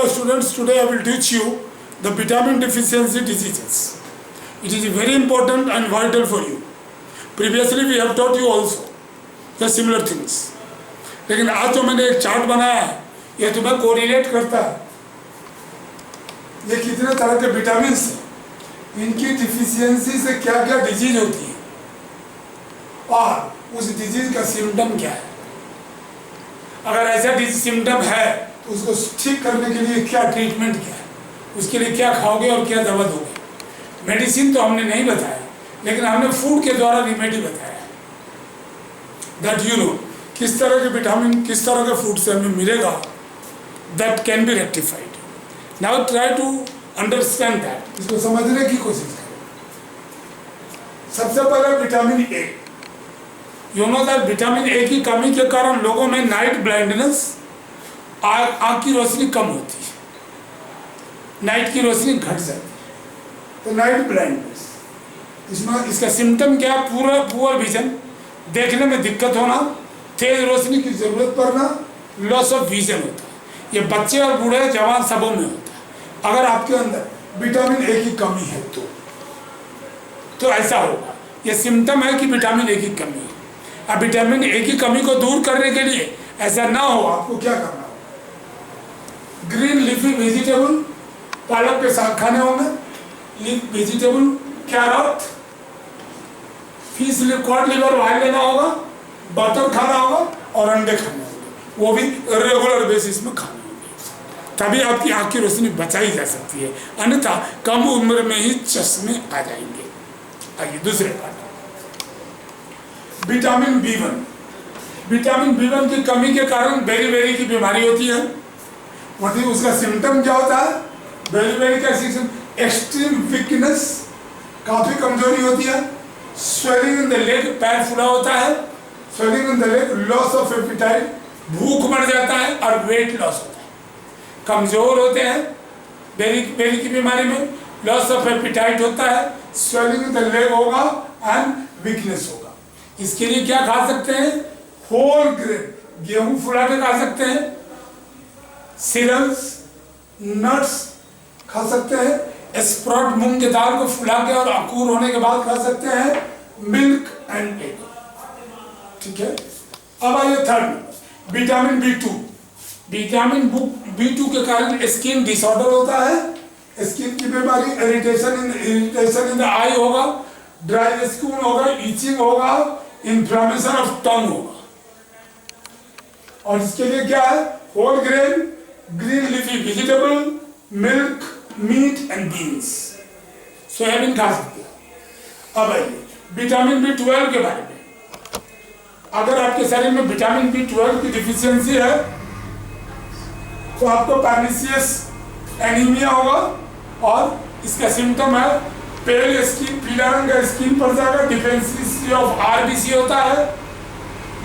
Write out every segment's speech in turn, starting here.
Hello students, today I will teach you the vitamin deficiency diseases. It is very important and vital for you. Previously we have taught you also the similar things. लेकिन आज जो मैंने एक chart बनाया है ये तुम्हें correlate करता है। ये कितने तरह के विटामिन हैं, इनकी डिफिशियंसी से क्या क्या डिजीज होती है और उस डिजीज का सिम्टम क्या है। अगर ऐसा सिम्टम है तो उसको ठीक करने के लिए क्या ट्रीटमेंट क्या है, उसके लिए क्या खाओगे और क्या दवा दोगे। मेडिसिन तो हमने नहीं बताया, लेकिन हमने फूड के द्वारा रेमेडी बताया है। दैट यू नो किस तरह के विटामिन किस तरह के फूड से हमें मिलेगा, that can be rectified. Now try to understand that, इसको समझने की कोशिश करो। सबसे पहले vitamin A. You know that vitamin A की कमी के कारण लोगों में नाइट ब्लाइंडनेस, आँख की रोशनी कम होती है, नाइट की रोशनी घट जाती है, तो नाइट ब्लाइंडनेस। इसमें इसका सिम्टम क्या है? पूरा पुअर विजन, देखने में दिक्कत होना, तेज रोशनी की जरूरत पड़ना, लॉस ऑफ विजन होता है। ये बच्चे और बूढ़े जवान सबों में होता है। अगर आपके अंदर विटामिन ए की कमी है तो ऐसा होगा। ये सिम्टम है कि विटामिन ए की कमी है। अब विटामिन ए की कमी को दूर करने के लिए ऐसा ना हो, आपको क्या करना होगा? ग्रीन लीफी वेजिटेबल, पालक के साग खाने होंगे, leaf vegetable, carrot, fish cod liver oil लेना होगा, बटर खाना होगा और अंडे खाने होंगे, वो भी रेगुलर बेसिस में खाने होंगे। तभी आपकी आँख की रोशनी बचाई जा सकती है, अन्यथा कम उम्र में ही चश्मे आ जाएंगे। आइए दूसरे part, vitamin B1. Vitamin B1 की कमी के कारण बेरी की बीमारी होती है। मतलब उसका सिम्टम क्या होता है? बेरी का सिम्टम एक्सट्रीम वीकनेस, काफी कमजोरी होती है, स्वेलिंग इन द लेग, पैर फूला होता है, swelling in the leg, loss of appetite, भूख बढ़ जाता है और वेट लॉस होता है। कमजोर होते हैं बेरी की बीमारी में, लॉस ऑफ एपेटाइट होता है, स्वेलिंग इन द लेग होगा एंड वीकनेस होगा। इसके लिए क्या खा सकते हैं? होल ग्रेन, गेहूं फुला के खा सकते हैं, सीरियल्स, नट्स खा सकते हैं, स्प्राउट मूंग की दाल को फुला के और अंकुर होने के बाद खा सकते हैं, मिल्क एंड एग। ठीक है, अब आइए थर्ड, विटामिन बी2। विटामिन बी2 के कारण स्किन डिसऑर्डर होता है, स्किन की बीमारी, इरिटेशन इन द आई होगा, ड्राई स्किन होगा, इचिंग होगा, इन्फ्लेमेशन ऑफ टंग होगा। और इसके लिए क्या है? Whole grain, green leafy vegetable, milk, meat and beans, soybean खा सकते हैं। अब आइए विटामिन बी12 के बारे में। अगर आपके शरीर में विटामिन बी12 की डिफिशियंसी है तो आपको पर्निशियस एनीमिया होगा और इसका सिम्टम है पेल स्किन, पीला रंग का स्किन पड़ जाएगा, डिफिशियंसी ऑफ आरबीसी होता है,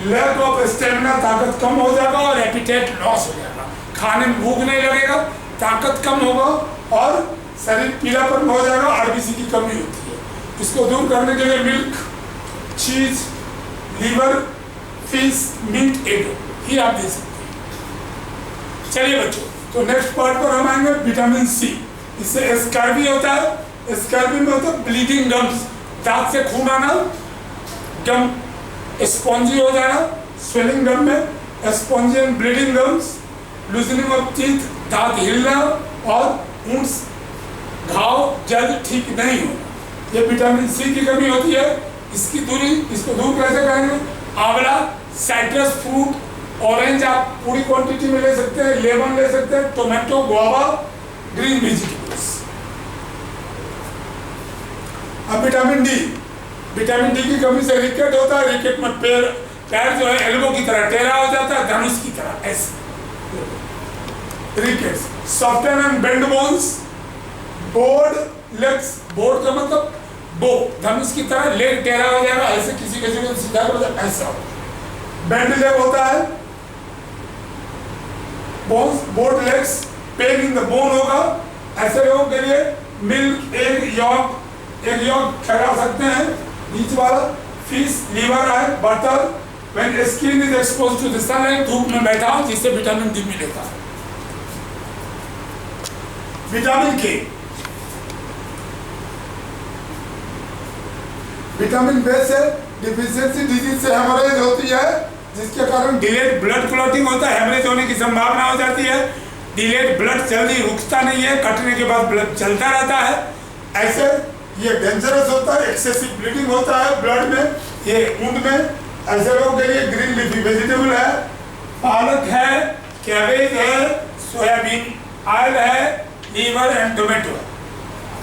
लैक ऑफ स्टेमिना, ताकत कम हो जाएगा और एपिटाइट लॉस हो जाएगा, खाने में भूख नहीं लगेगा, ताकत कम होगा और शरीर पीलापन हो जाएगा, आरबीसी की कमी होती है। इसको दूर करने के लिए मिल्क, चीज, लीवर, फिश, मीट, एग ही आप दे सकते हैं। चलिए बच्चों, तो नेक्स्ट पार्ट पर हम आएंगे विटामिन सी। इससे स्कैर्वी होता है, स्कैर्वी में होता है ब्लीडिंग गम्स, दांत से खून आना, गम स्पॉन्जी हो जाना, स्वेलिंग गम में, spongy and bleeding gums, loosening of teeth, दांत हिलना और ऊंट्स घाव जल्द ठीक नहीं होना। ये विटामिन सी की कमी होती है। इसको दूर कैसे करेंगे? आंवला, साइट्रस फ्रूट, ऑरेंज आप पूरी क्वांटिटी में ले सकते हैं, लेमन ले सकते हैं, टोमेटो, गुआवा, ग्रीन वेजिटेबल्स। अब विटामिन डी की कमी से रिकेट होता है। रिकेट में पैर जो है एल्बो की तरह टेढ़ा हो जाता है, धनुष की तरह ऐसे। Rickets, soften and bend bones, board legs, board का मतलब बो, धनुष की तरह, लेग टेढ़ा हो जाएगा ऐसे, किसी को सीधा हो जाएगा ऐसा। बेंड लेग होता है, bones, board legs, pain in the bone होगा। ऐसे लोगों के लिए मिल्क, एग यॉक खिला सकते हैं, बीच वाला, फिश, लीवर है, butter, when skin is exposed to the sunlight, धूप में बैठा जिससे विटामिन डी मिलेगा। विटामिन के, विटामिन बी से डिफिशियंसी डिजीज से हेमोरेज होती है, जिसके कारण डिलेड ब्लड क्लॉटिंग होता है, हेमरेज होने की संभावना हो जाती है। डिलेड ब्लड जल्दी रुकता नहीं है, कटने के बाद ब्लड चलता रहता है। ऐसे ये डेंजरस होता है, एक्सेसिव ब्लीडिंग होता है ब्लड में, ये वुंड में। ऐसे लोगों के लिए ग्रीन लीफी वेजिटेबल है, पालक है, कैबेज है, सोयाबीन ऑयल है, लीवर एंड टोमेटो है।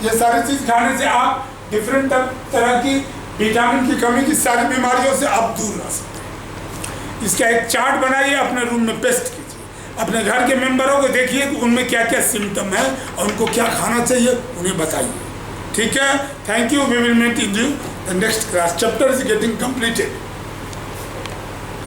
ये सारी चीज खाने से आप डिफरेंट तरह की विटामिन की कमी की सारी बीमारियों से आप दूर रह सकते हैं। इसका एक चार्ट बनाइए, अपने रूम में पेस्ट कीजिए, अपने घर के मेंबरों को देखिए कि उनमें क्या क्या सिम्टम है और उनको क्या खाना चाहिए, उन्हें बताइए। ठीक है, thank you. We will meet in you the next class. Chapter is getting completed.